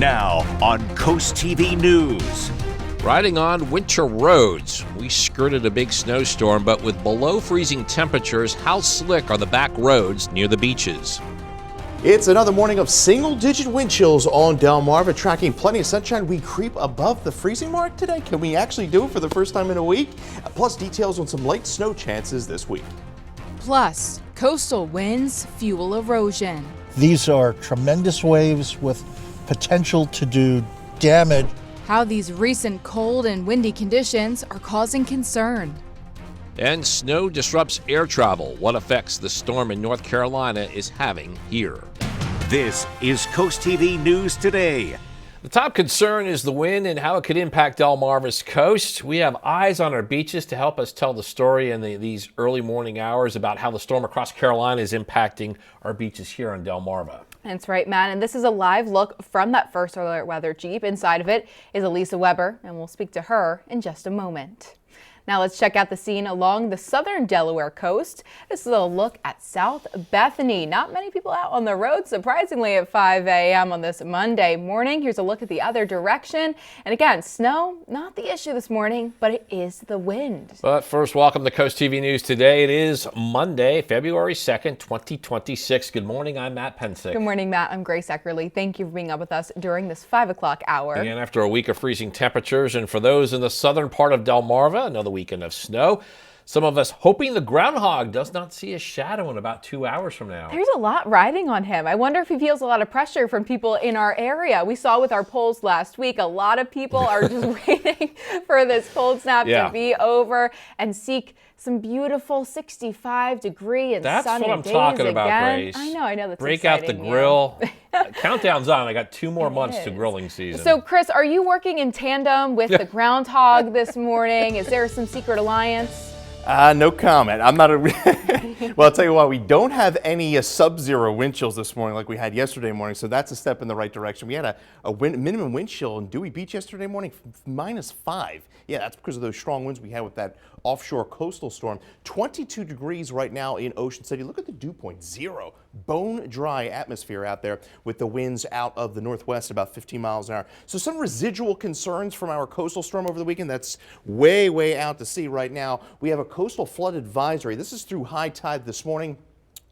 Now on CoastTV News. Riding on winter roads. We skirted a big snowstorm, but with below freezing temperatures, how slick are the back roads near the beaches? It's another morning of single-digit wind chills on Delmarva, tracking plenty of sunshine. We creep above the freezing mark today. Can we actually do it for the first time in a week? Plus details on some light snow chances this week. Plus, coastal winds fuel erosion. These are tremendous waves with potential to do damage. How these recent cold and windy conditions are causing concern. And snow disrupts air travel. What effects the storm in North Carolina is having here. This is CoastTV News Today. The top concern is the wind and how it could impact Delmarva's coast. We have eyes on our beaches to help us tell the story in these early morning hours about how the storm across Carolina is impacting our beaches here on Delmarva. That's right, Matt. And this is a live look from that first alert weather Jeep. Inside of it is Elisa Weber, and we'll speak to her in just a moment. Now let's check out the scene along the southern Delaware coast. This is a look at South Bethany. Not many people out on the road, surprisingly, at 5 a.m. on this Monday morning. Here's a look at the other direction. And again, snow, not the issue this morning, but it is the wind. But first, welcome to CoastTV News Today. It is Monday, February 2nd, 2026. Good morning, I'm Matt Pensick. Good morning, Matt. I'm Grace Eckerly. Thank you for being up with us during this 5 o'clock hour. And after a week of freezing temperatures, and for those in the southern part of Delmarva, another weekend of snow. Some of us hoping the groundhog does not see a shadow in about 2 hours from now. There's a lot riding on him. I wonder if he feels a lot of pressure from people in our area. We saw with our polls last week, a lot of people are just waiting for this cold snap to be over and seek some beautiful 65-degree and That's sunny what I'm days talking about, again. Grace. I know that's Break out the exciting, grill. Countdown's on. I got 2 more months to grilling season. So, Chris, are you working in tandem with the groundhog this morning? Is there some secret alliance? No comment. I'm not a. Well, I'll tell you what, we don't have any sub-zero wind chills this morning like we had yesterday morning, so that's a step in the right direction. We had a minimum wind chill in Dewey Beach yesterday morning, -5. Yeah, that's because of those strong winds we had with that offshore coastal storm. 22 degrees right now in Ocean City. Look at the dew point, 0. Bone dry atmosphere out there with the winds out of the northwest about 15 miles an hour. So some residual concerns from our coastal storm over the weekend. That's way, way out to sea right now. We have a coastal flood advisory. This is through high tide this morning,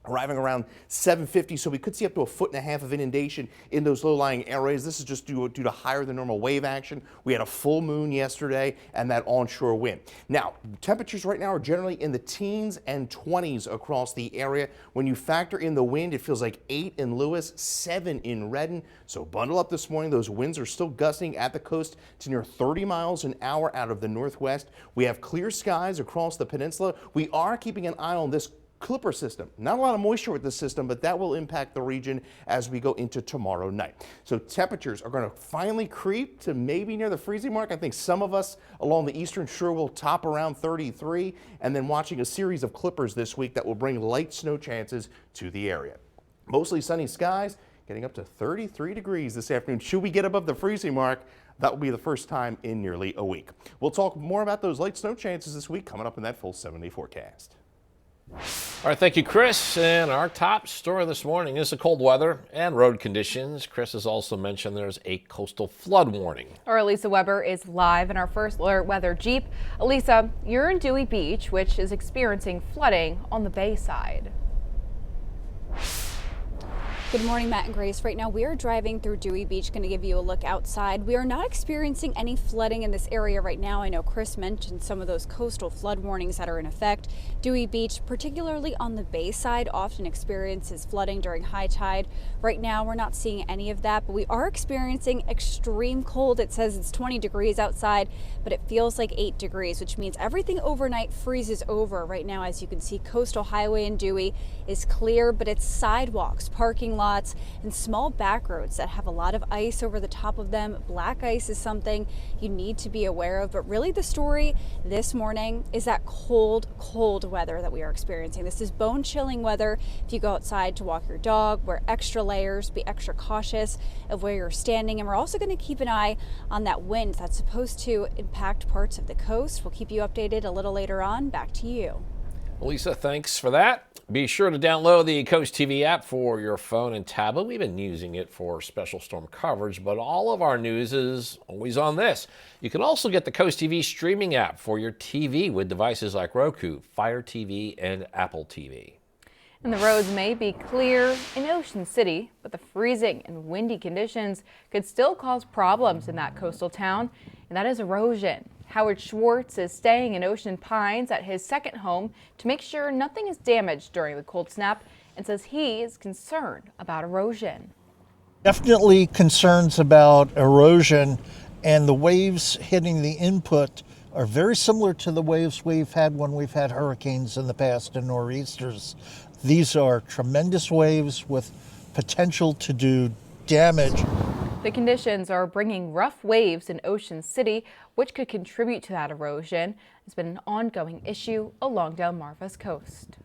arriving around 7:50, so we could see up to 1.5 feet of inundation in those low-lying areas. This is just due to higher than normal wave action. We had a full moon yesterday and that onshore wind. Now, temperatures right now are generally in the teens and 20s across the area. When you factor in the wind, it feels like 8 in Lewis, 7 in Redden. So bundle up this morning. Those winds are still gusting at the coast to near 30 miles an hour out of the northwest. We have clear skies across the peninsula. We are keeping an eye on this Clipper system. Not a lot of moisture with this system, but that will impact the region as we go into tomorrow night. So temperatures are going to finally creep to maybe near the freezing mark. I think some of us along the eastern shore will top around 33, and then watching a series of clippers this week that will bring light snow chances to the area. Mostly sunny skies, getting up to 33 degrees this afternoon. Should we get above the freezing mark, that will be the first time in nearly a week. We'll talk more about those light snow chances this week coming up in that full 7-day forecast. All right, thank you, Chris. And our top story this morning is the cold weather and road conditions. Chris has also mentioned there's a coastal flood warning. Our Elisa Weber is live in our first alert weather Jeep. Elisa, you're in Dewey Beach, which is experiencing flooding on the bay side. Good morning, Matt and Grace. Right now we are driving through Dewey Beach, going to give you a look outside. We are not experiencing any flooding in this area right now. I know Chris mentioned some of those coastal flood warnings that are in effect. Dewey Beach, particularly on the bay side, often experiences flooding during high tide. Right now we're not seeing any of that, but we are experiencing extreme cold. It says it's 20 degrees outside, but it feels like 8 degrees, which means everything overnight freezes over. Right now, as you can see, Coastal Highway in Dewey is clear, but it's sidewalks, parking lots, and small back roads that have a lot of ice over the top of them. Black ice is something you need to be aware of, but really the story this morning is that cold weather that we are experiencing. This is bone-chilling weather. If you go outside to walk your dog, wear extra layers, be extra cautious of where you're standing, and we're also going to keep an eye on that wind that's supposed to impact parts of the coast. We'll keep you updated a little later on. Back to you. Lisa, thanks for that. Be sure to download the Coast TV app for your phone and tablet. We've been using it for special storm coverage, but all of our news is always on this. You can also get the Coast TV streaming app for your TV with devices like Roku, Fire TV, and Apple TV. And the roads may be clear in Ocean City, but the freezing and windy conditions could still cause problems in that coastal town, and that is erosion. Howard Schwartz is staying in Ocean Pines at his second home to make sure nothing is damaged during the cold snap and says he is concerned about erosion. Definitely concerns about erosion, and the waves hitting the input are very similar to the waves we've had when we've had hurricanes in the past and nor'easters. These are tremendous waves with potential to do damage. The conditions are bringing rough waves in Ocean City, which could contribute to that erosion. It's been an ongoing issue along Delmarva's coast.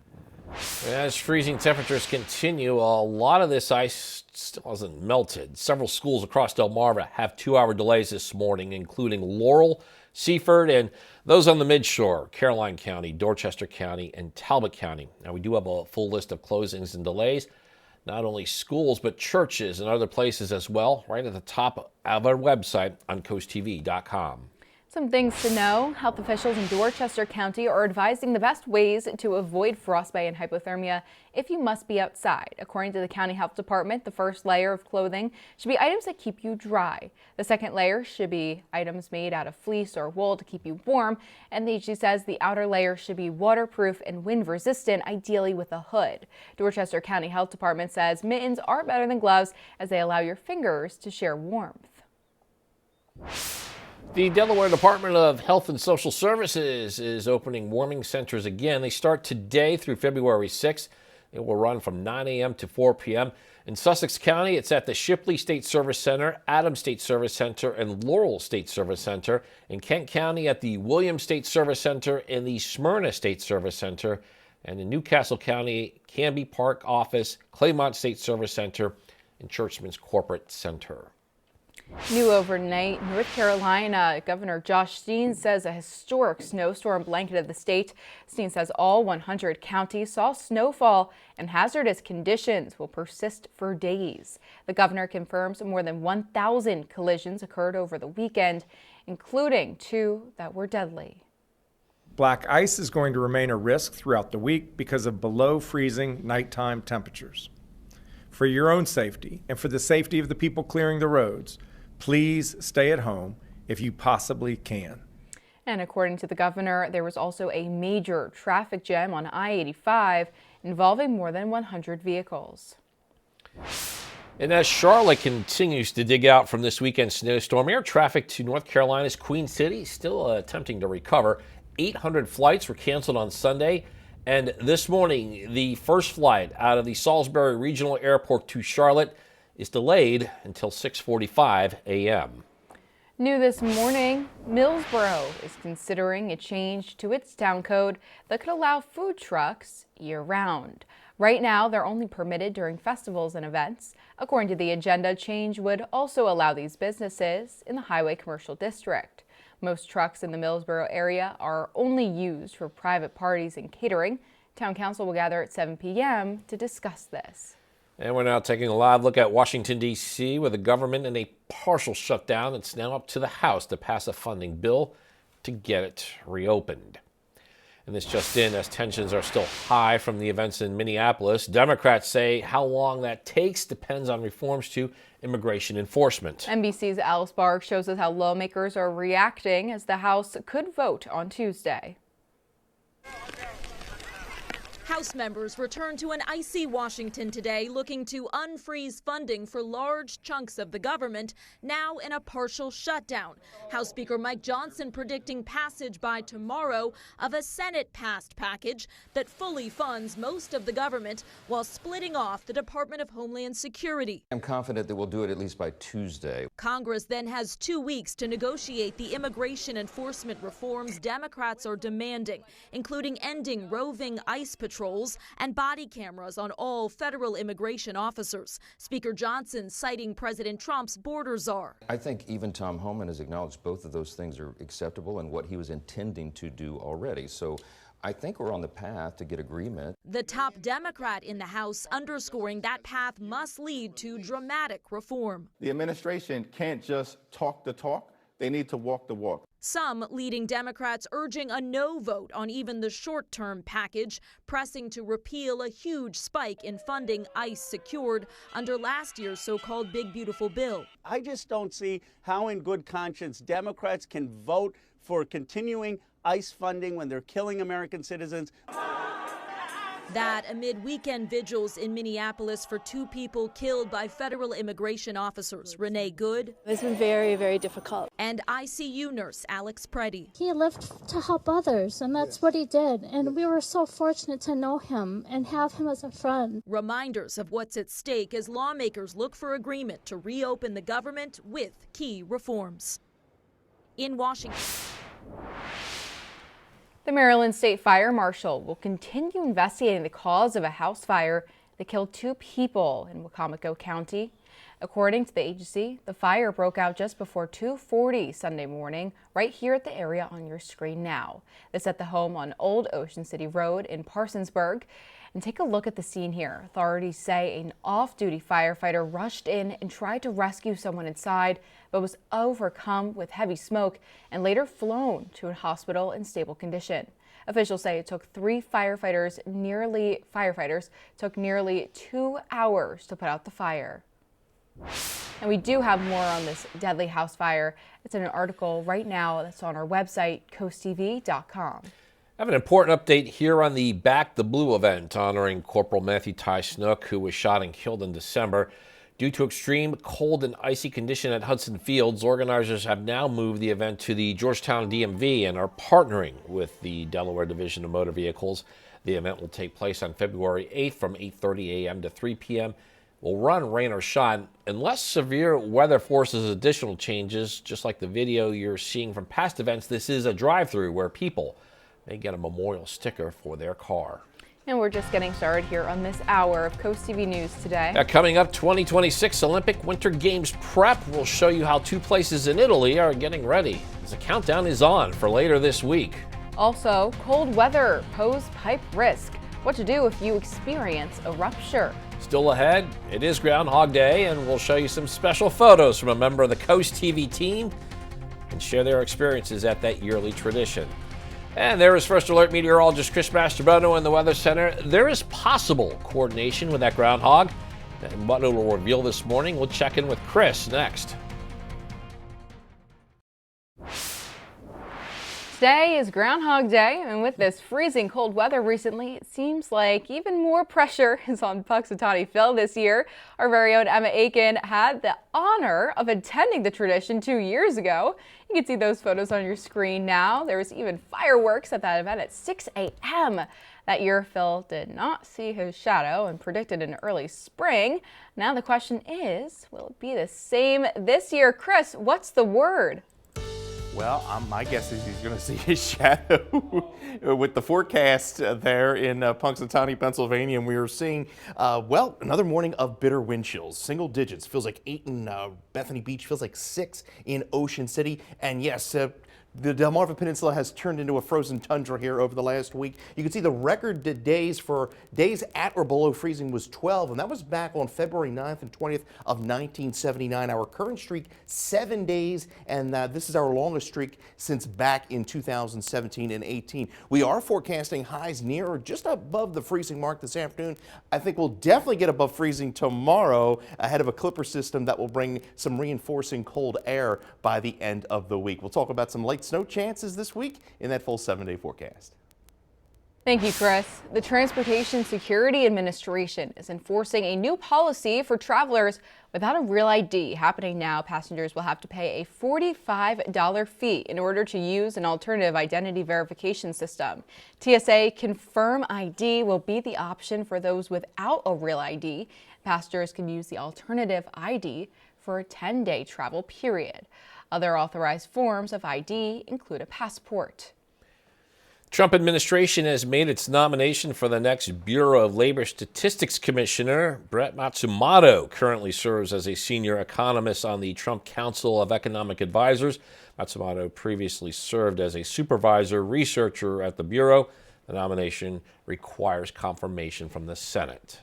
As freezing temperatures continue, a lot of this ice still hasn't melted. Several schools across Delmarva have 2-hour delays this morning, including Laurel, Seaford, and those on the midshore, Caroline County, Dorchester County, and Talbot County. Now, we do have a full list of closings and delays. Not only schools, but churches and other places as well, right at the top of our website on CoastTV.com. Some things to know. Health officials in Dorchester County are advising the best ways to avoid frostbite and hypothermia if you must be outside. According to the county health department, the first layer of clothing should be items that keep you dry. The second layer should be items made out of fleece or wool to keep you warm. And the agency says the outer layer should be waterproof and wind resistant, ideally with a hood. Dorchester County Health Department says mittens are better than gloves as they allow your fingers to share warmth. The Delaware Department of Health and Social Services is opening warming centers again. They start today through February 6th. It will run from 9 a.m. to 4 p.m. In Sussex County, it's at the Shipley State Service Center, Adams State Service Center, and Laurel State Service Center. In Kent County, at the Williams State Service Center and the Smyrna State Service Center. And in Newcastle County, Canby Park Office, Claymont State Service Center, and Churchman's Corporate Center. New overnight, North Carolina Governor Josh Steen says a historic snowstorm blanketed the state. Steen says all 100 counties saw snowfall and hazardous conditions will persist for days. The governor confirms more than 1,000 collisions occurred over the weekend, including 2 that were deadly. Black ice is going to remain a risk throughout the week because of below freezing nighttime temperatures. For your own safety and for the safety of the people clearing the roads, please stay at home if you possibly can. And according to the governor, there was also a major traffic jam on I-85 involving more than 100 vehicles. And as Charlotte continues to dig out from this weekend's snowstorm, air traffic to North Carolina's Queen City still attempting to recover. 800 flights were canceled on Sunday. And this morning, the first flight out of the Salisbury Regional Airport to Charlotte is delayed until 6:45 a.m. New this morning, Millsboro is considering a change to its town code that could allow food trucks year-round. Right now, they're only permitted during festivals and events. According to the agenda, change would also allow these businesses in the Highway Commercial District. Most trucks in the Millsboro area are only used for private parties and catering. Town Council will gather at 7 p.m. to discuss this. And we're now taking a live look at Washington, D.C., with the government in a partial shutdown. It's now up to the House to pass a funding bill to get it reopened. And this just in, as tensions are still high from the events in Minneapolis. Democrats say how long that takes depends on reforms to immigration enforcement. NBC's Alice Barr shows us how lawmakers are reacting as the House could vote on Tuesday. House members returned to an icy Washington today looking to unfreeze funding for large chunks of the government, now in a partial shutdown. House Speaker Mike Johnson predicting passage by tomorrow of a Senate-passed package that fully funds most of the government while splitting off the Department of Homeland Security. I'm confident that we'll do it at least by Tuesday. Congress then has 2 weeks to negotiate the immigration enforcement reforms Democrats are demanding, including ending roving ICE patrols and body cameras on all federal immigration officers. Speaker Johnson citing President Trump's border czar. I think even Tom Homan has acknowledged both of those things are acceptable and what he was intending to do already. So I think we're on the path to get agreement. The top Democrat in the House underscoring that path must lead to dramatic reform. The administration can't just talk the talk. They need to walk the walk. Some leading Democrats urging a no vote on even the short-term package, pressing to repeal a huge spike in funding ICE secured under last year's so-called Big Beautiful Bill. I just don't see how in good conscience Democrats can vote for continuing ICE funding when they're killing American citizens. That amid weekend vigils in Minneapolis for 2 people killed by federal immigration officers, Renee Good. It's been very, very difficult. And ICU nurse Alex Preddy. He lived to help others, and that's what he did. And we were so fortunate to know him and have him as a friend. Reminders of what's at stake as lawmakers look for agreement to reopen the government with key reforms. In Washington. The Maryland State Fire Marshal will continue investigating the cause of a house fire that killed 2 people in Wacomico County. According to the agency, the fire broke out just before 2:40 Sunday morning, right here at the area on your screen now. This at the home on Old Ocean City Road in Parsonsburg. And take a look at the scene here. Authorities say an off-duty firefighter rushed in and tried to rescue someone inside, but was overcome with heavy smoke and later flown to a hospital in stable condition. Officials say it took 3 firefighters took nearly 2 hours to put out the fire. And we do have more on this deadly house fire. It's in an article right now that's on our website, CoastTV.com. I have an important update here on the Back the Blue event honoring Corporal Matthew Ty Snook, who was shot and killed in December. Due to extreme cold and icy condition at Hudson Fields, organizers have now moved the event to the Georgetown DMV and are partnering with the Delaware Division of Motor Vehicles. The event will take place on February 8th from 8:30 a.m. to 3 p.m. Will run rain or shine unless severe weather forces additional changes. Just like the video you're seeing from past events, this is a drive-through where people may get a memorial sticker for their car. And we're just getting started here on this hour of Coast TV News today. Coming up, 2026 Olympic Winter Games prep. We'll show you how 2 places in Italy are getting ready as the countdown is on for later this week. Also, cold weather pose pipe risk. What to do if you experience a rupture. Still ahead, it is Groundhog Day, and we'll show you some special photos from a member of the Coast TV team and share their experiences at that yearly tradition. And there is First Alert meteorologist Chris Mastrobono in the Weather Center. There is possible coordination with that groundhog. And what it will reveal this morning, we'll check in with Chris next. Today is Groundhog Day, and with this freezing cold weather recently, it seems like even more pressure is on Puxatawny Phil this year. Our very own Emma Aiken had the honor of attending the tradition 2 years ago. You can see those photos on your screen now. There was even fireworks at that event at 6 a.m. That year, Phil did not see his shadow and predicted an early spring. Now the question is, will it be the same this year? Chris, what's the word? Well, my guess is he's going to see his shadow with the forecast there in Punxsutawney, Pennsylvania. And we are seeing, well, another morning of bitter wind chills, single digits. Feels like 8 in Bethany Beach, feels like 6 in Ocean City. And yes, the Delmarva Peninsula has turned into a frozen tundra here over the last week. You can see the record days for days at or below freezing was 12, and that was back on February 9th and 20th of 1979. Our current streak, 7 days, and this is our longest streak since back in 2017 and 18. We are forecasting highs near or just above the freezing mark this afternoon. I think we'll definitely get above freezing tomorrow ahead of a clipper system that will bring some reinforcing cold air by the end of the week. We'll talk about some late snow chances this week in that full 7-day forecast. Thank you, Chris. The Transportation Security Administration is enforcing a new policy for travelers without a real ID. Happening now, passengers will have to pay a $45 fee in order to use an alternative identity verification system. TSA Confirm ID will be the option for those without a real ID. Passengers can use the alternative ID for a 10-day travel period. Other authorized forms of ID include a passport. Trump administration has made its nomination for the next Bureau of Labor Statistics Commissioner. Brett Matsumoto currently serves as a senior economist on the Trump Council of Economic Advisors. Matsumoto previously served as a supervisor researcher at the Bureau. The nomination requires confirmation from the Senate.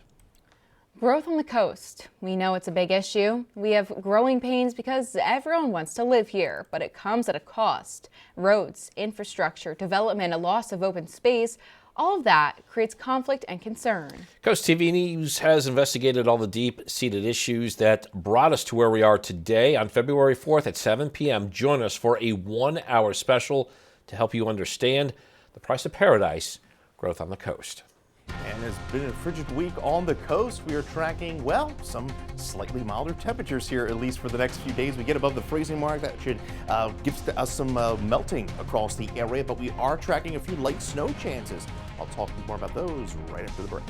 Growth on the coast. We know it's a big issue. We have growing pains because everyone wants to live here, but it comes at a cost. Roads, infrastructure, development, a loss of open space, all of that creates conflict and concern. CoastTV News has investigated all the deep-seated issues that brought us to where we are today. On February 4th at 7 p.m., join us for a 1-hour special to help you understand the price of paradise, growth on the coast. And it's been a frigid week on the coast. We are tracking, well, some slightly milder temperatures here, at least for the next few days. We get above the freezing mark. That should give us some melting across the area, but we are tracking a few light snow chances. I'll talk more about those right after the break.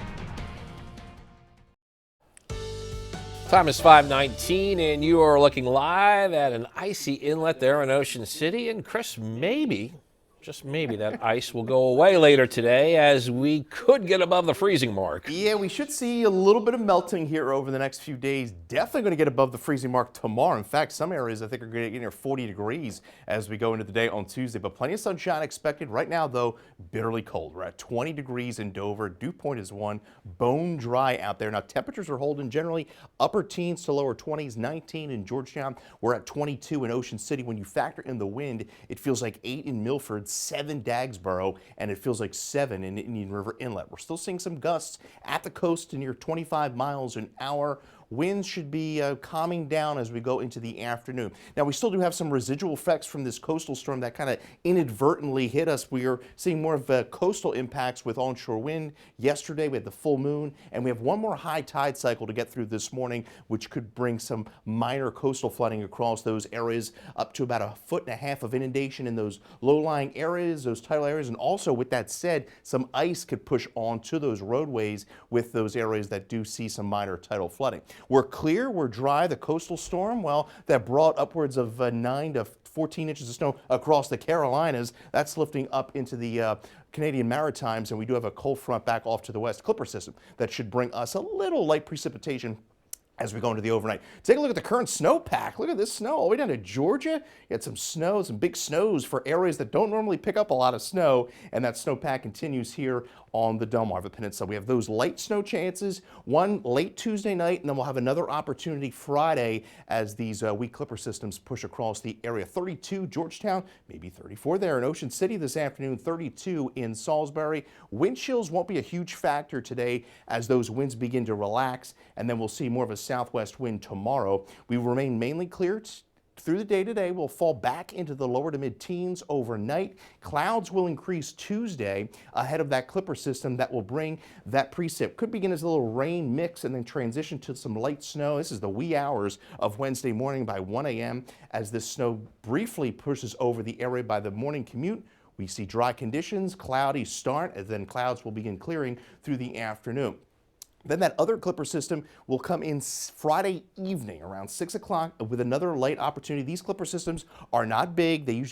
Time is 5:19, and you are looking live at an icy inlet there in Ocean City. And Chris, maybe, just maybe, that ice will go away later today as we could get above the freezing mark. Yeah, we should see a little bit of melting here over the next few days. Definitely going to get above the freezing mark tomorrow. In fact, some areas I think are going to get near 40 degrees as we go into the day on Tuesday. But plenty of sunshine expected. Right now, though, bitterly cold. We're at 20 degrees in Dover. Dew point is 1. Bone dry out there. Now, temperatures are holding generally upper teens to lower 20s. 19 in Georgetown. We're at 22 in Ocean City. When you factor in the wind, it feels like 8 in Milford, 7 Dagsboro, and it feels like 7 in Indian River Inlet. We're still seeing some gusts at the coast to near 25 miles an hour. Winds should be calming down as we go into the afternoon. Now, we still do have some residual effects from this coastal storm that kind of inadvertently hit us. We are seeing more of coastal impacts with onshore wind. Yesterday, we had the full moon, and we have one more high tide cycle to get through this morning, which could bring some minor coastal flooding across those areas, up to about 1.5 feet of inundation in those low-lying areas, those tidal areas. And also, with that said, some ice could push onto those roadways with those areas that do see some minor tidal flooding. We're clear, we're dry. The coastal storm, well, that brought upwards of 9 to 14 inches of snow across the Carolinas. That's lifting up into the Canadian Maritimes, and we do have a cold front back off to the west, Clipper system, that should bring us a little light precipitation as we go into the overnight. Take a look at the current snowpack. Look at this snow all the way down to Georgia. You had some snow, some big snows for areas that don't normally pick up a lot of snow, and that snowpack continues here on the Delmarva Peninsula. We have those light snow chances, one late Tuesday night, and then we'll have another opportunity Friday as these weak Clipper systems push across the area. 32 Georgetown, maybe 34 there in Ocean City this afternoon, 32 in Salisbury. Wind chills won't be a huge factor today as those winds begin to relax, and then we'll see more of a southwest wind tomorrow. We remain mainly clear through the day today. We'll fall back into the lower to mid-teens overnight. Clouds will increase Tuesday ahead of that Clipper system that will bring that precip. Could begin as a little rain mix and then transition to some light snow. This is the wee hours of Wednesday morning by 1 a.m. as this snow briefly pushes over the area by the morning commute. We see dry conditions, cloudy start, and then clouds will begin clearing through the afternoon. Then that other Clipper system will come in Friday evening around 6 o'clock with another light opportunity. These Clipper systems are not big. They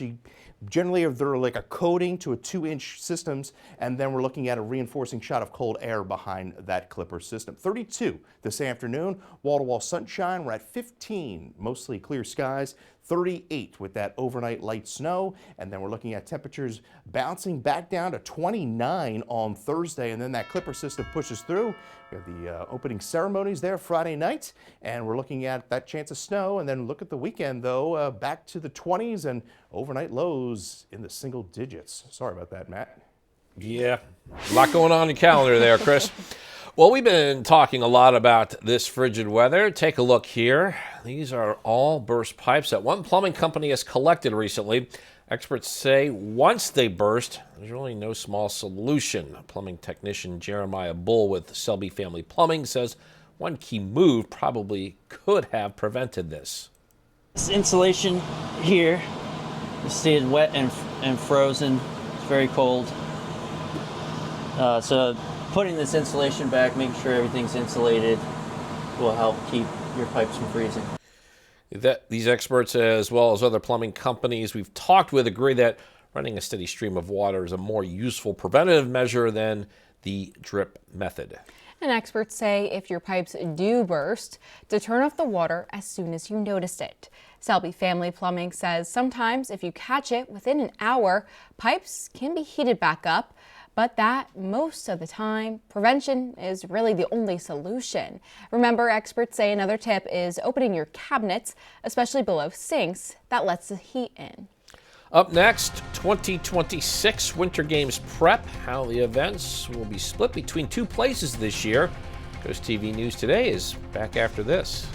generally they're like a coating to a 2-inch systems, and then we're looking at a reinforcing shot of cold air behind that Clipper system. 32 this afternoon, wall-to-wall sunshine. We're at 15, mostly clear skies. 38 with that overnight light snow, and then we're looking at temperatures bouncing back down to 29 on Thursday, and then that Clipper system pushes through. We have the opening ceremonies there Friday night, and we're looking at that chance of snow, and then look at the weekend though, back to the 20s and overnight lows in the single digits. Sorry about that, Matt. Yeah, a lot going on in your calendar there, Chris. Well, we've been talking a lot about this frigid weather. Take a look here. These are all burst pipes that one plumbing company has collected recently. Experts say once they burst, there's really no small solution. Plumbing technician Jeremiah Bull with Selby Family Plumbing says one key move probably could have prevented this. This insulation here is stayed wet and frozen. It's very cold. So putting this insulation back, making sure everything's insulated, will help keep your pipes from freezing. These experts, as well as other plumbing companies we've talked with, agree that running a steady stream of water is a more useful preventative measure than the drip method. And experts say if your pipes do burst, to turn off the water as soon as you notice it. Selby Family Plumbing says sometimes if you catch it within an hour, pipes can be heated back up. but that most of the time, prevention is really the only solution. Remember, experts say another tip is opening your cabinets, especially below sinks. That lets the heat in. Up next, 2026 Winter Games prep, how the events will be split between two places this year. CoastTV News Today is back after this.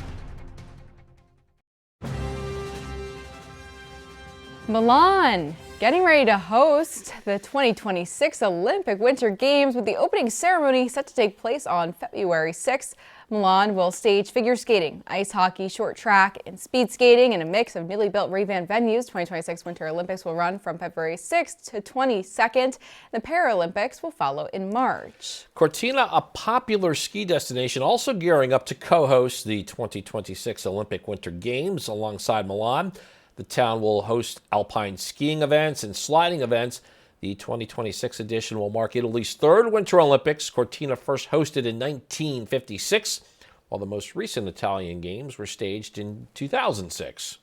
Milan getting ready to host the 2026 Olympic Winter Games with the opening ceremony set to take place on February 6th. Milan will stage figure skating, ice hockey, short track, and speed skating in a mix of newly built revamped venues. 2026 Winter Olympics will run from February 6th to 22nd. The Paralympics will follow in March. Cortina, a popular ski destination, also gearing up to co-host the 2026 Olympic Winter Games alongside Milan. The town will host alpine skiing events and sliding events. The 2026 edition will mark Italy's third Winter Olympics. Cortina first hosted in 1956, while the most recent Italian Games were staged in 2006.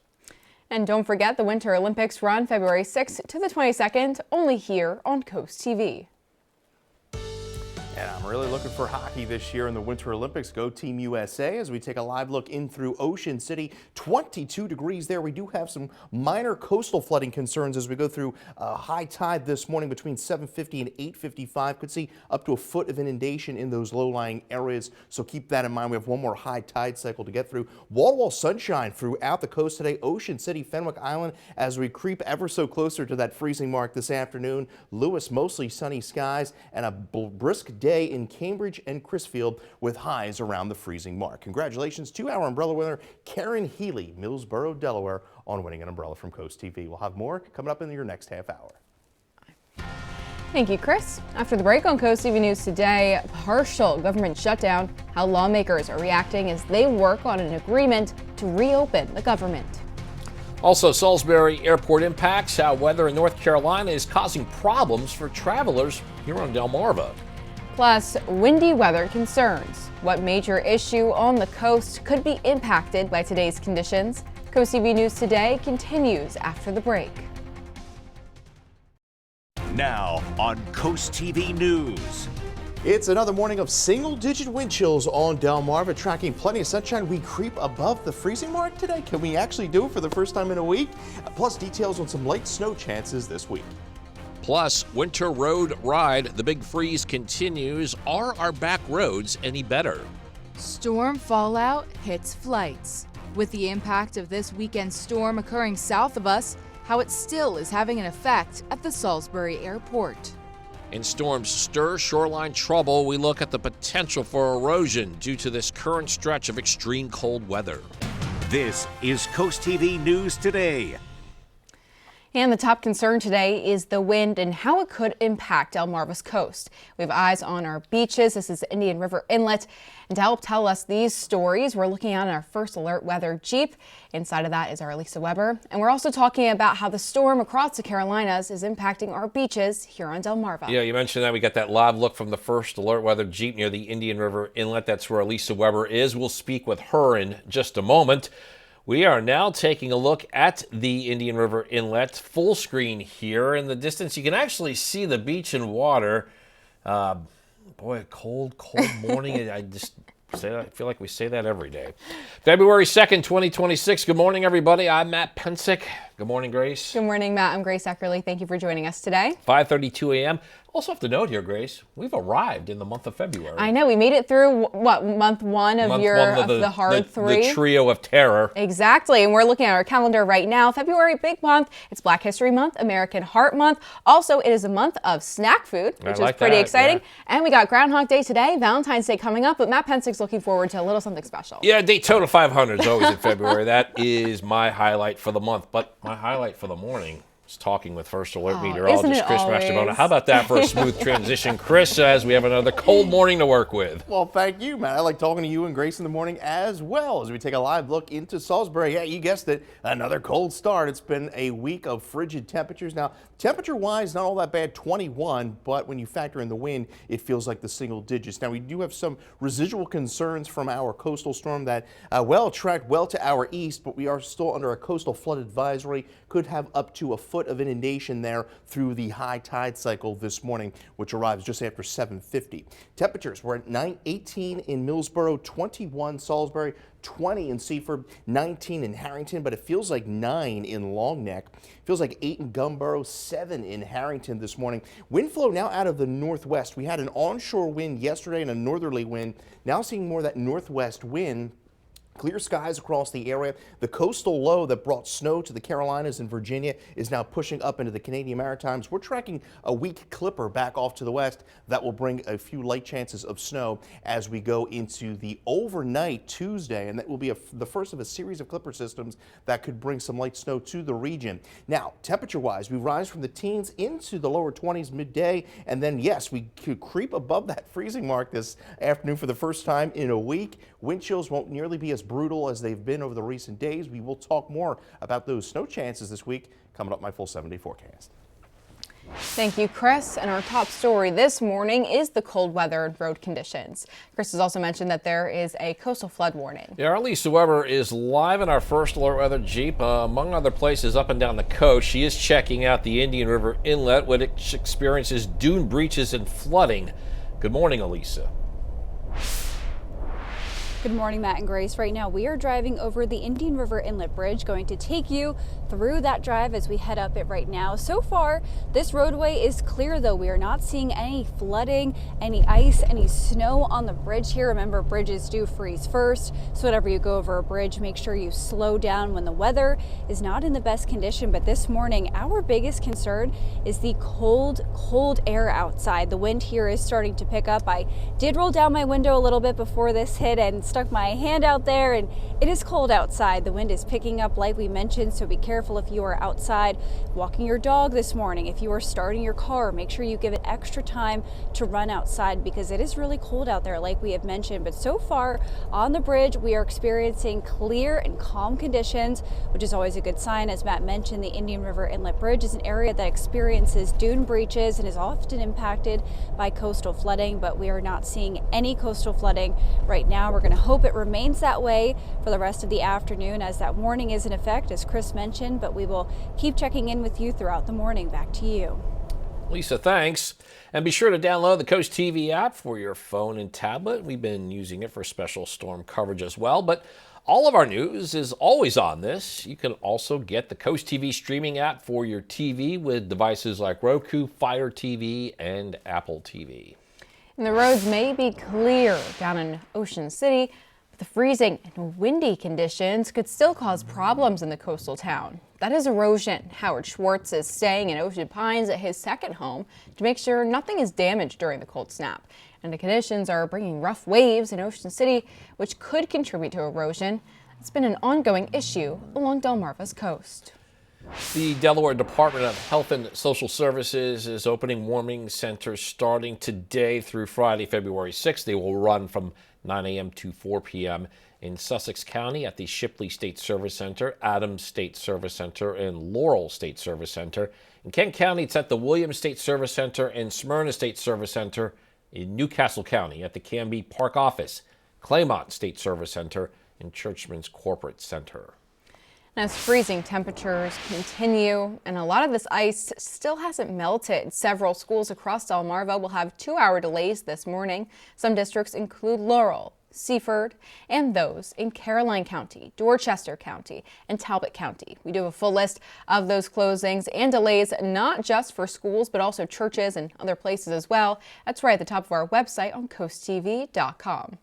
And don't forget, the Winter Olympics run February 6th to the 22nd, only here on Coast TV. And I'm really looking for hockey this year in the Winter Olympics. Go Team USA as we take a live look in through Ocean City. 22 degrees there. We do have some minor coastal flooding concerns as we go through high tide this morning between 7:50 and 8:55. Could see up to a foot of inundation in those low-lying areas, so keep that in mind. We have one more high tide cycle to get through. Wall-to-wall sunshine throughout the coast today. Ocean City, Fenwick Island, as we creep ever so closer to that freezing mark this afternoon. Lewis, mostly sunny skies and a brisk day in Cambridge and Crisfield with highs around the freezing mark. Congratulations to our umbrella winner, Karen Healy, Millsboro, Delaware, on winning an umbrella from Coast TV. We'll have more coming up in your next half hour. Thank you, Chris. After the break on Coast TV News Today, partial government shutdown, how lawmakers are reacting as they work on an agreement to reopen the government. Also, Salisbury Airport impacts, how weather in North Carolina is causing problems for travelers here on Delmarva. Plus, windy weather concerns. What major issue on the coast could be impacted by today's conditions? Coast TV News Today continues after the break. Now on Coast TV News. It's another morning of single-digit wind chills on Delmarva, tracking plenty of sunshine. We creep above the freezing mark today. Can we actually do it for the first time in a week? Plus, details on some light snow chances this week. Plus, winter road ride, the big freeze continues. Are our back roads any better? Storm fallout hits flights. With the impact of this weekend storm occurring south of us, how it still is having an effect at the Salisbury Airport. In storms stir shoreline trouble, we look at the potential for erosion due to this current stretch of extreme cold weather. This is Coast TV News Today. And the top concern today is the wind and how it could impact Delmarva's coast. We have eyes on our beaches. This is Indian River Inlet. And to help tell us these stories, we're looking at our first alert weather Jeep. Inside of that is our Lisa Weber. And we're also talking about how the storm across the Carolinas is impacting our beaches here on Delmarva. Yeah, you mentioned that. We got that live look from the first alert weather Jeep near the Indian River Inlet. That's where Lisa Weber is. We'll speak with her in just a moment. We are now taking a look at the Indian River Inlet, full screen here. In the distance, you can actually see the beach and water. Boy, a cold morning. I just say that, I feel like we say that every day. February 2nd, 2026. Good morning, everybody. I'm Matt Pensick. Good morning, Grace. Good morning, Matt. I'm Grace Eckerly. Thank you for joining us today. 5:32 a.m. Also have to note here, Grace, we've arrived in the month of February. I know. We made it through, what, month one of the hard three? The trio of terror. Exactly. And we're looking at our calendar right now. February, big month. It's Black History Month, American Heart Month. Also, it is a month of snack food, which is pretty exciting. Yeah. And we got Groundhog Day today, Valentine's Day coming up, but Matt Pensick's looking forward to a little something special. Yeah, Daytona 500 is always in February. That is my highlight for the month. But my highlight for the morning is talking with First Alert meteorologist Chris Mastrobona. How about that for a smooth transition, Chris, as we have another cold morning to work with? Well, thank you, Matt. I like talking to you and Grace in the morning as well as we take a live look into Salisbury. Yeah, you guessed it, another cold start. It's been a week of frigid temperatures. Now, temperature-wise, not all that bad, 21, but when you factor in the wind, it feels like the single digits. Now, we do have some residual concerns from our coastal storm that tracked well to our east, but we are still under a coastal flood advisory. Could have up to a foot of inundation there through the high tide cycle this morning, which arrives just after 7:50. Temperatures were at 18 in Millsboro, 21 Salisbury, 20 in Seaford, 19 in Harrington, but it feels like 9 in Long Neck. Feels like 8 in Gumboro, 7 in Harrington this morning. Wind flow now out of the northwest. We had an onshore wind yesterday and a northerly wind. Now seeing more of that northwest wind. Clear skies across the area. The coastal low that brought snow to the Carolinas and Virginia is now pushing up into the Canadian Maritimes. We're tracking a weak clipper back off to the west that will bring a few light chances of snow as we go into the overnight Tuesday, and that will be the first of a series of clipper systems that could bring some light snow to the region. Now, temperature-wise, we rise from the teens into the lower 20s midday, and then, yes, we could creep above that freezing mark this afternoon for the first time in a week. Wind chills won't nearly be as brutal as they've been over the recent days. We will talk more about those snow chances this week coming up my full 7-day forecast. Thank you, Chris. And our top story this morning is the cold weather and road conditions. Chris has also mentioned that there is a coastal flood warning. Yeah, our Lisa Weber is live in our first alert weather Jeep, among other places up and down the coast. She is checking out the Indian River Inlet, which experiences dune breaches and flooding. Good morning, Elisa. Good morning, Matt and Grace. Right now we are driving over the Indian River Inlet Bridge, going to take you through that drive as we head up it right now. So far, this roadway is clear though. We are not seeing any flooding, any ice, any snow on the bridge here. Remember, bridges do freeze first, so whenever you go over a bridge, make sure you slow down when the weather is not in the best condition. But this morning, our biggest concern is the cold air outside. The wind here is starting to pick up. I did roll down my window a little bit before this hit and stuck my hand out there, and it is cold outside. The wind is picking up like we mentioned, so be careful if you are outside walking your dog this morning. If you are starting your car, make sure you give it extra time to run outside because it is really cold out there like we have mentioned. But so far on the bridge, we are experiencing clear and calm conditions, which is always a good sign. As Matt mentioned, the Indian River Inlet Bridge is an area that experiences dune breaches and is often impacted by coastal flooding, but we are not seeing any coastal flooding right now. We're going to hope it remains that way for the rest of the afternoon as that warning is in effect, as Chris mentioned, but we will keep checking in with you throughout the morning. Back to you. Lisa, thanks. And be sure to download the Coast TV app for your phone and tablet. We've been using it for special storm coverage as well, but all of our news is always on this. You can also get the Coast TV streaming app for your TV with devices like Roku, Fire TV, and Apple TV. And the roads may be clear down in Ocean City, but the freezing and windy conditions could still cause problems in the coastal town. That is erosion. Howard Schwartz is staying in Ocean Pines at his second home to make sure nothing is damaged during the cold snap. And the conditions are bringing rough waves in Ocean City, which could contribute to erosion. It's been an ongoing issue along Delmarva's coast. The Delaware Department of Health and Social Services is opening warming centers starting today through Friday, February 6th. They will run from 9 a.m. to 4 p.m. in Sussex County at the Shipley State Service Center, Adams State Service Center, and Laurel State Service Center. In Kent County, it's at the Williams State Service Center and Smyrna State Service Center. In Newcastle County at the Canby Park Office, Claymont State Service Center, and Churchman's Corporate Center. As freezing temperatures continue and a lot of this ice still hasn't melted, several schools across Delmarva will have 2-hour delays this morning. Some districts include Laurel, Seaford, and those in Caroline County, Dorchester County, and Talbot County. We do have a full list of those closings and delays, not just for schools, but also churches and other places as well. That's right at the top of our website on CoastTV.com.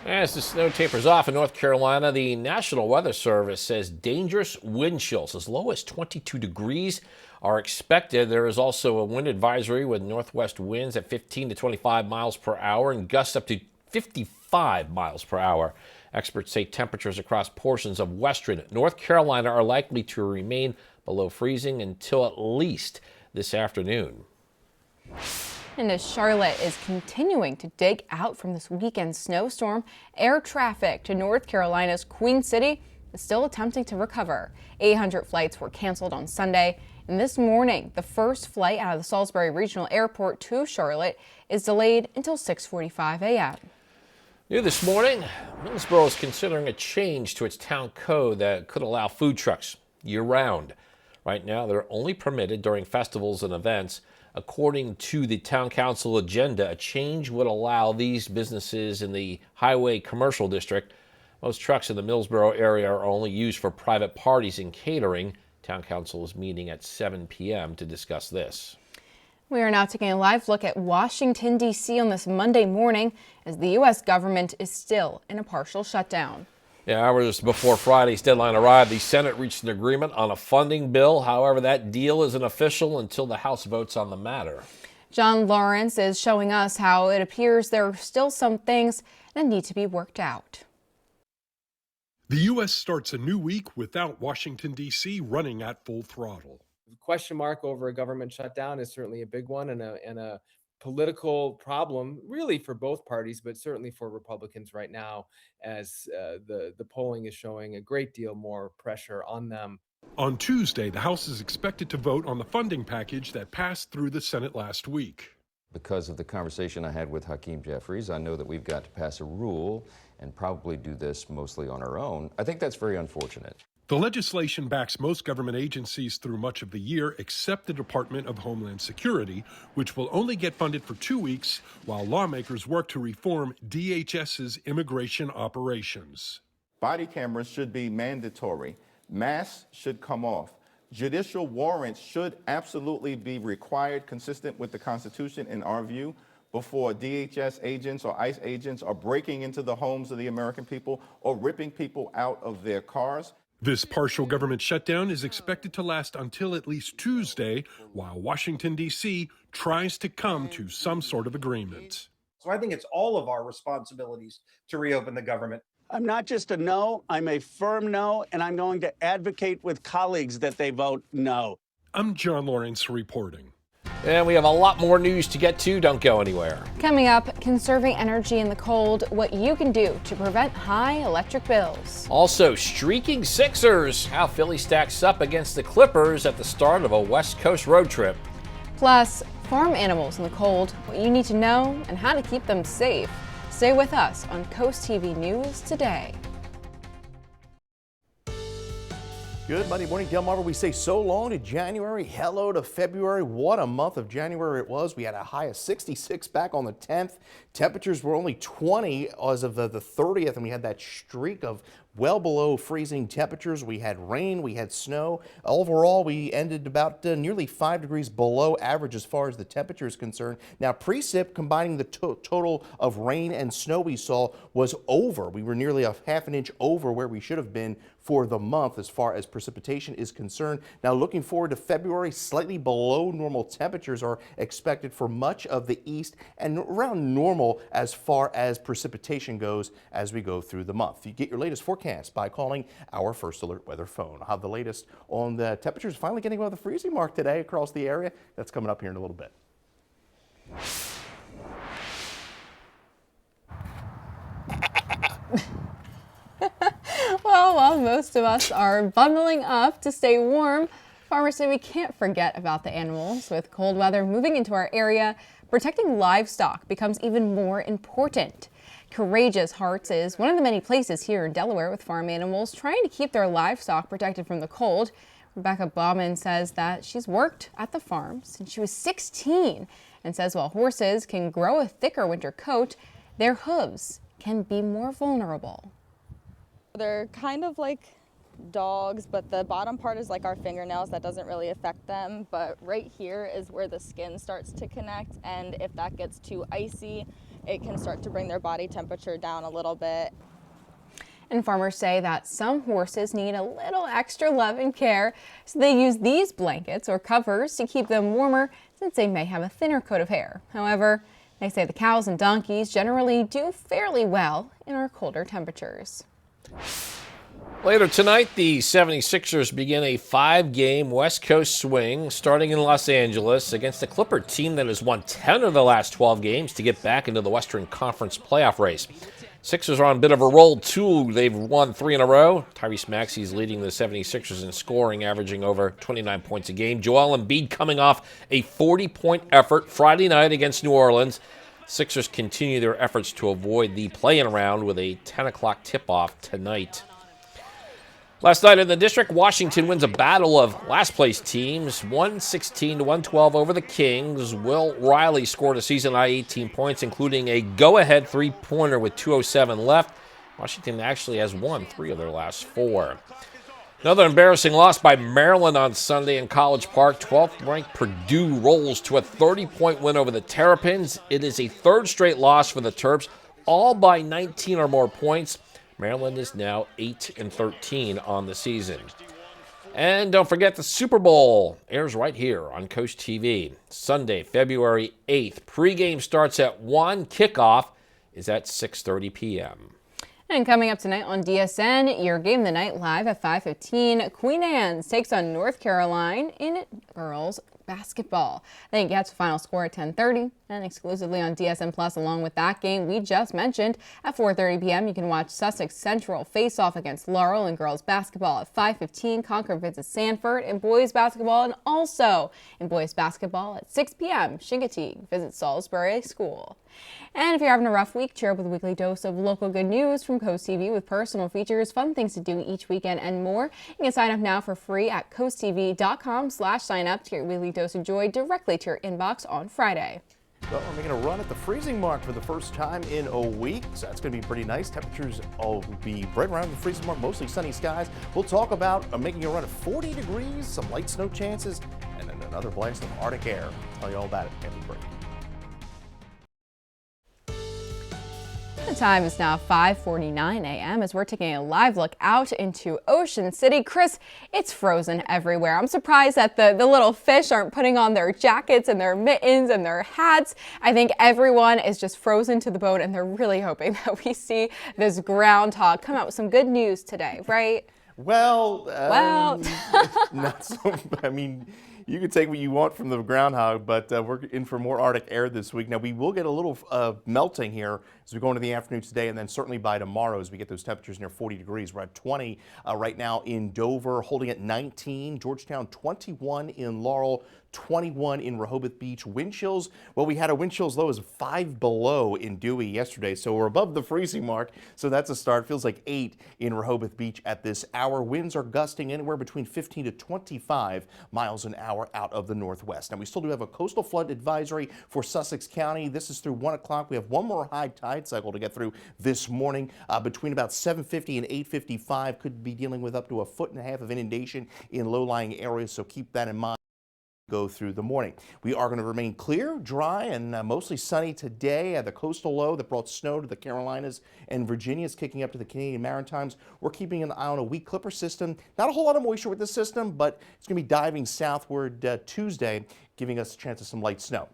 As the snow tapers off in North Carolina, the National Weather Service says dangerous wind chills as low as 22 degrees are expected. There is also a wind advisory with northwest winds at 15 to 25 miles per hour and gusts up to 55 miles per hour. Experts say temperatures across portions of western North Carolina are likely to remain below freezing until at least this afternoon. And as Charlotte is continuing to dig out from this weekend snowstorm, air traffic to North Carolina's Queen City is still attempting to recover. 800 flights were canceled on Sunday, and this morning, the first flight out of the Salisbury Regional Airport to Charlotte is delayed until 6:45 a.m. New this morning, Millsboro is considering a change to its town code that could allow food trucks year-round. Right now, they're only permitted during festivals and events. According to the town council agenda, a change would allow these businesses in the highway commercial district. Most trucks in the Millsboro area are only used for private parties and catering. Town council is meeting at 7 p.m. to discuss this. We are now taking a live look at Washington, D.C. on this Monday morning as the U.S. government is still in a partial shutdown. Yeah, hours before Friday's deadline arrived, the Senate reached an agreement on a funding bill. However, that deal isn't official until the House votes on the matter. John Lawrence is showing us how it appears there are still some things that need to be worked out. The U.S. starts a new week without Washington, D.C. running at full throttle. The question mark over a government shutdown is certainly a big one and a political problem, really for both parties, but certainly for Republicans right now, as the polling is showing a great deal more pressure on them. On Tuesday, the House is expected to vote on the funding package that passed through the Senate last week. Because of the conversation I had with Hakeem Jeffries, I know that we've got to pass a rule and probably do this mostly on our own. I think that's very unfortunate. The legislation backs most government agencies through much of the year, except the Department of Homeland Security, which will only get funded for 2 weeks while lawmakers work to reform DHS's immigration operations. Body cameras should be mandatory. Masks should come off. Judicial warrants should absolutely be required, consistent with the Constitution in our view, before DHS agents or ICE agents are breaking into the homes of the American people or ripping people out of their cars. This partial government shutdown is expected to last until at least Tuesday, while Washington, D.C. tries to come to some sort of agreement. So I think it's all of our responsibilities to reopen the government. I'm not just a no, I'm a firm no, and I'm going to advocate with colleagues that they vote no. I'm John Lawrence reporting. And we have a lot more news to get to. Don't go anywhere. Coming up, conserving energy in the cold, what you can do to prevent high electric bills. Also, streaking Sixers, how Philly stacks up against the Clippers at the start of a West Coast road trip. Plus, farm animals in the cold, what you need to know and how to keep them safe. Stay with us on CoastTV News Today. Good Monday morning, Delmarva. We say so long to January, hello to February. What a month of January it was. We had a high of 66 back on the 10th. Temperatures were only 20 as of the 30th, and we had that streak of well below freezing temperatures. We had rain, we had snow. Overall, we ended about nearly 5 degrees below average as far as the temperature is concerned. Now, precip, combining the total of rain and snow we saw, was over. We were nearly a half an inch over where we should have been for the month as far as precipitation is concerned. Now, looking forward to February, slightly below normal temperatures are expected for much of the east and around normal as far as precipitation goes as we go through the month. You get your latest forecast by calling our First Alert Weather phone. I'll have the latest on the temperatures finally getting above the freezing mark today across the area. That's coming up here in a little bit. Well, while most of us are bundling up to stay warm, farmers say we can't forget about the animals. With cold weather moving into our area, protecting livestock becomes even more important. Courageous Hearts is one of the many places here in Delaware with farm animals trying to keep their livestock protected from the cold. Rebecca Bauman says that she's worked at the farm since she was 16 and says while horses can grow a thicker winter coat, their hooves can be more vulnerable. They're kind of like dogs, but the bottom part is like our fingernails. That doesn't really affect them, but right here is where the skin starts to connect, and if that gets too icy, it can start to bring their body temperature down a little bit. And farmers say that some horses need a little extra love and care, so they use these blankets or covers to keep them warmer since they may have a thinner coat of hair. However, they say the cows and donkeys generally do fairly well in our colder temperatures. Later tonight, the 76ers begin a 5-game West Coast swing starting in Los Angeles against a Clipper team that has won 10 of the last 12 games to get back into the Western Conference playoff race. Sixers are on a bit of a roll, too. They've won 3 in a row. Tyrese Maxey's leading the 76ers in scoring, averaging over 29 points a game. Joel Embiid coming off a 40-point effort Friday night against New Orleans. Sixers continue their efforts to avoid the play-in round with a 10 o'clock tip-off tonight. Last night in the district, Washington wins a battle of last place teams, 116-112 over the Kings. Will Riley scored a season-high 18 points, including a go-ahead three-pointer with 2:07 left. Washington actually has won 3 of their last 4. Another embarrassing loss by Maryland on Sunday in College Park. 12th-ranked Purdue rolls to a 30-point win over the Terrapins. It is a 3rd straight loss for the Terps, all by 19 or more points. Maryland is now 8-13 on the season. And don't forget, the Super Bowl airs right here on Coast TV. Sunday, February 8th. Pregame starts at 1. Kickoff is at 6:30 p.m. And coming up tonight on DSN, your game of the night live at 5:15. Queen Anne's takes on North Carolina in girls basketball. Then gets a final score at 10:30, and exclusively on DSN Plus along with that game we just mentioned. At 4:30 p.m. you can watch Sussex Central face off against Laurel in girls basketball. At 5:15, Concord visits Sanford in boys basketball, and also in boys basketball at 6 p.m. Chincoteague visits Salisbury School. And if you're having a rough week, cheer up with a weekly dose of local good news from Coast TV with personal features, fun things to do each weekend, and more. You can sign up now for free at coasttv.com/sign up to get your weekly dose of joy directly to your inbox on Friday. Well, we're making a run at the freezing mark for the first time in a week, so that's going to be pretty nice. Temperatures will be right around the freezing mark, mostly sunny skies. We'll talk about making a run at 40 degrees, some light snow chances, and then another blast of Arctic air. I'll tell you all about it after the break. The time is now 5:49 a.m. as we're taking a live look out into Ocean City. Chris, it's frozen everywhere. I'm surprised that the little fish aren't putting on their jackets and their mittens and their hats. I think everyone is just frozen to the bone, and they're really hoping that we see this groundhog come out with some good news today, right? Well, not so. I mean, you can take what you want from the groundhog, but we're in for more Arctic air this week. Now, we will get a little melting here as we go into the afternoon today, and then certainly by tomorrow as we get those temperatures near 40 degrees. We're at 20 right now in Dover, holding at 19, Georgetown 21 in Laurel, 21 in Rehoboth Beach. Wind chills, well, we had a wind chill as low as 5 below in Dewey yesterday, so we're above the freezing mark, so that's a start. Feels like 8 in Rehoboth Beach at this hour. Winds are gusting anywhere between 15 to 25 miles an hour out of the northwest. Now, we still do have a coastal flood advisory for Sussex County. This is through 1 o'clock. We have one more high tide cycle to get through this morning. Between about 7:50 and 8:55, could be dealing with up to 1.5 feet of inundation in low-lying areas, so keep that in mind. Go through the morning. We are going to remain clear, dry, and mostly sunny today. The coastal low that brought snow to the Carolinas and Virginia is kicking up to the Canadian Maritimes. We're keeping an eye on a weak clipper system. Not a whole lot of moisture with this system, but it's going to be diving southward Tuesday, giving us a chance of some light snow.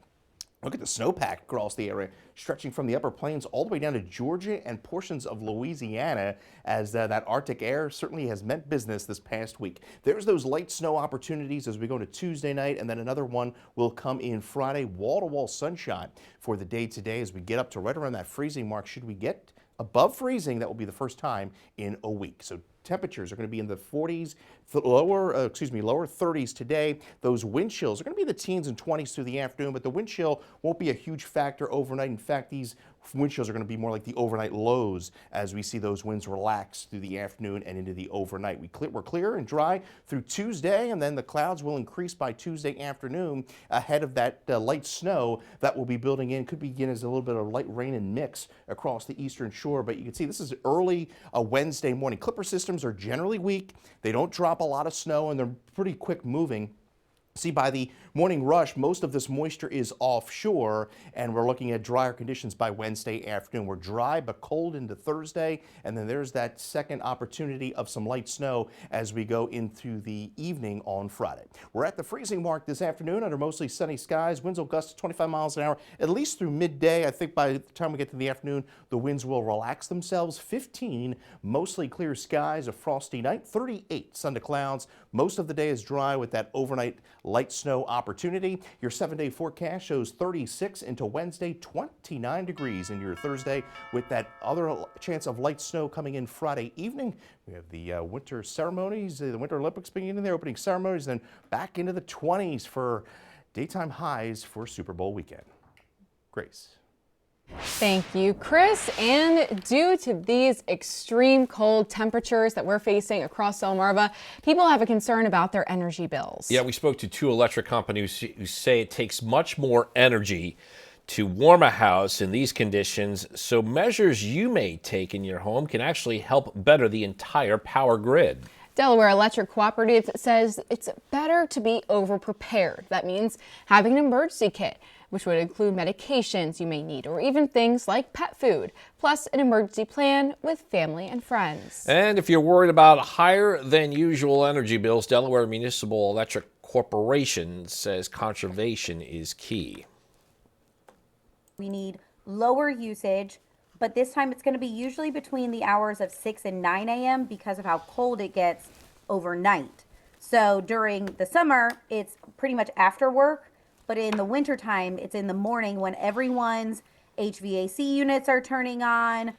Look at the snowpack across the area, stretching from the upper plains all the way down to Georgia and portions of Louisiana, as that Arctic air certainly has meant business this past week. There's those light snow opportunities as we go to Tuesday night, and then another one will come in Friday. Wall-to-wall sunshine for the day today as we get up to right around that freezing mark. Should we get above freezing, that will be the first time in a week. So temperatures are going to be in the 40s, lower 30s today. Those wind chills are going to be in the teens and 20s through the afternoon, but the wind chill won't be a huge factor overnight. In fact, these wind chills are going to be more like the overnight lows as we see those winds relax through the afternoon and into the overnight. We're clear and dry through Tuesday, and then the clouds will increase by Tuesday afternoon ahead of that light snow that will be building in. Could begin as a little bit of light rain and mix across the eastern shore, but you can see this is early Wednesday morning. Clipper systems are generally weak. They don't drop a lot of snow, and they're pretty quick moving. See, by the morning rush, most of this moisture is offshore, and we're looking at drier conditions by Wednesday afternoon. We're dry but cold into Thursday, and then there's that second opportunity of some light snow as we go into the evening on Friday. We're at the freezing mark this afternoon under mostly sunny skies. Winds will gust to 25 miles an hour at least through midday. I think by the time we get to the afternoon, the winds will relax themselves. 15, mostly clear skies, a frosty night. 38, sun to clouds. Most of the day is dry with that overnight light snow opportunity. Your 7-day forecast shows 36 into Wednesday, 29 degrees in your Thursday, with that other chance of light snow coming in Friday evening. We have the winter ceremonies, the Winter Olympics beginning their opening ceremonies, then back into the 20s for daytime highs for Super Bowl weekend. Grace. Thank you, Chris. And due to these extreme cold temperatures that we're facing across Delmarva, people have a concern about their energy bills. Yeah, we spoke to 2 electric companies who say it takes much more energy to warm a house in these conditions, so measures you may take in your home can actually help better the entire power grid. Delaware Electric Cooperative says it's better to be over-prepared. That means having an emergency kit, which would include medications you may need, or even things like pet food, plus an emergency plan with family and friends. And if you're worried about higher than usual energy bills, Delaware Municipal Electric Corporation says conservation is key. We need lower usage, but this time it's going to be usually between the hours of 6 and 9 a.m. because of how cold it gets overnight. So during the summer, it's pretty much after work. But in the wintertime, it's in the morning when everyone's HVAC units are turning on.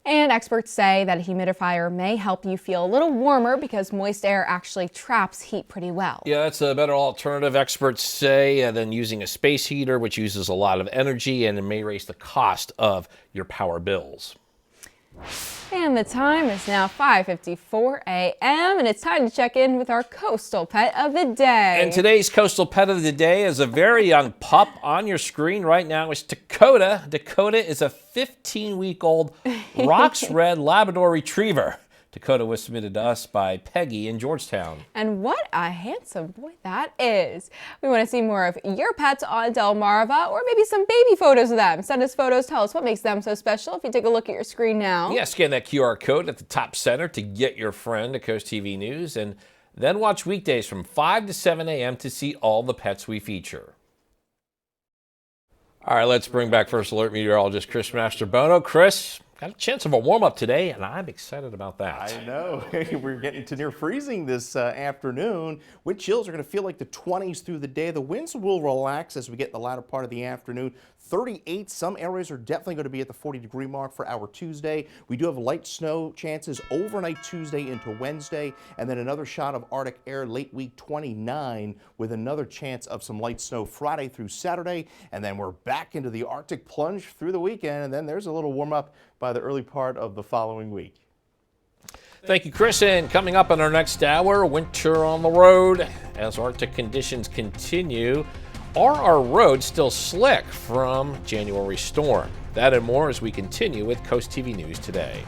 And experts say that a humidifier may help you feel a little warmer because moist air actually traps heat pretty well. Yeah, that's a better alternative, experts say, than using a space heater, which uses a lot of energy and it may raise the cost of your power bills. And the time is now 5:54 a.m. and it's time to check in with our coastal pet of the day. And today's coastal pet of the day is a very young pup. On your screen right now is Dakota. Dakota is a 15-week-old Rox Red Labrador Retriever. Dakota was submitted to us by Peggy in Georgetown. And what a handsome boy that is. We want to see more of your pets on Delmarva, or maybe some baby photos of them. Send us photos, tell us what makes them so special if you take a look at your screen now. Yeah, scan that QR code at the top center to get your friend to CoastTV News, and then watch weekdays from 5 to 7 a.m. to see all the pets we feature. All right, let's bring back First Alert meteorologist Chris Mastrobono. Chris, got a chance of a warm-up today, and I'm excited about that. I know. We're getting to near freezing this afternoon. Wind chills are going to feel like the 20s through the day. The winds will relax as we get in the latter part of the afternoon. 38, some areas are definitely going to be at the 40-degree mark for our Tuesday. We do have light snow chances overnight Tuesday into Wednesday, and then another shot of Arctic air late week 29 with another chance of some light snow Friday through Saturday, and then we're back into the Arctic plunge through the weekend, and then there's a little warm-up by the early part of the following week. Thank you, Chris. And coming up in our next hour, winter on the road. As Arctic conditions continue, are our roads still slick from January storm? That and more as we continue with Coast TV News Today.